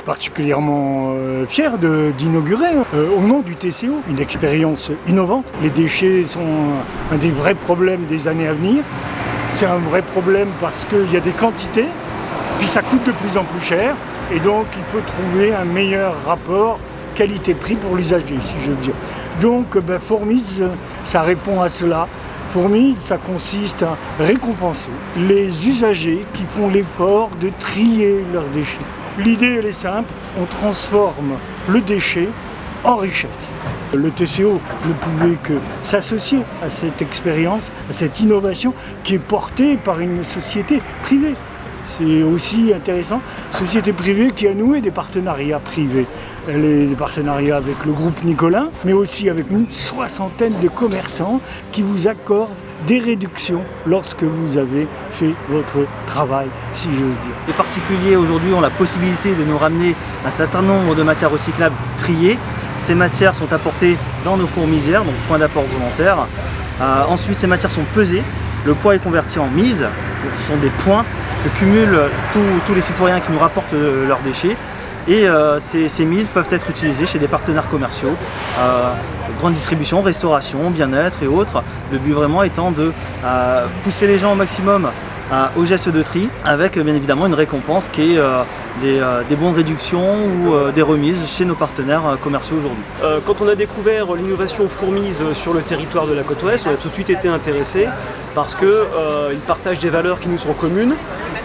particulièrement fier d'inaugurer au nom du TCO une expérience innovante. Les déchets sont un des vrais problèmes des années à venir. C'est un vrai problème parce qu'il y a des quantités, puis ça coûte de plus en plus cher, et donc il faut trouver un meilleur rapport qualité-prix pour l'usager, si je veux dire. Donc Fourmise, ça répond à cela. Fourmise, ça consiste à récompenser les usagers qui font l'effort de trier leurs déchets. L'idée, elle est simple, on transforme le déchet en richesse. Le TCO ne pouvait que s'associer à cette expérience, à cette innovation qui est portée par une société privée. C'est aussi intéressant, société privée qui a noué des partenariats privés. Elle est des partenariats avec le groupe Nicolin, mais aussi avec une soixantaine de commerçants qui vous accordent des réductions lorsque vous avez fait votre travail, si j'ose dire. Les particuliers aujourd'hui ont la possibilité de nous ramener un certain nombre de matières recyclables triées. Ces matières sont apportées dans nos fourmisières, donc point d'apport volontaire. Ensuite, ces matières sont pesées. Le poids est converti en mise. Donc, ce sont des points que cumulent tous les citoyens qui nous rapportent leurs déchets. Et ces mises peuvent être utilisées chez des partenaires commerciaux, grande distribution, restauration, bien-être et autres. Le but vraiment étant de pousser les gens au maximum au geste de tri, avec bien évidemment une récompense qui est des bons de réduction ou des remises chez nos partenaires commerciaux aujourd'hui. Quand on a découvert l'innovation Fourmise sur le territoire de la côte ouest, on a tout de suite été intéressé parce qu'ils partagent des valeurs qui nous sont communes,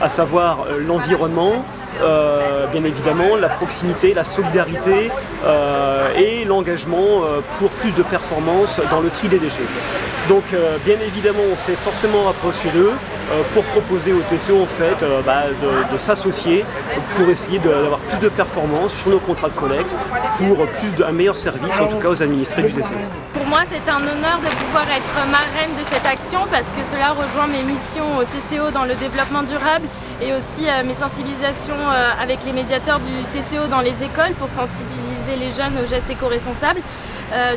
à savoir l'environnement, bien évidemment la proximité, la solidarité et l'engagement pour plus de performance dans le tri des déchets. Donc bien évidemment on s'est forcément rapproché d'eux pour proposer au TCO en fait, de s'associer pour essayer d'avoir plus de performance sur nos contrats de collecte, pour un meilleur service en tout cas aux administrés du TCO. Pour moi c'est un honneur de pouvoir être marraine de cette action parce que cela rejoint mes missions au TCO dans le développement durable et aussi mes sensibilisations avec les médiateurs du TCO dans les écoles pour sensibiliser les jeunes aux gestes éco-responsables.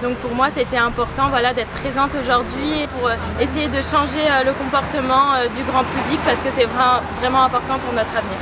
Donc pour moi c'était important d'être présente aujourd'hui pour essayer de changer le comportement du grand public parce que c'est vraiment important pour notre avenir.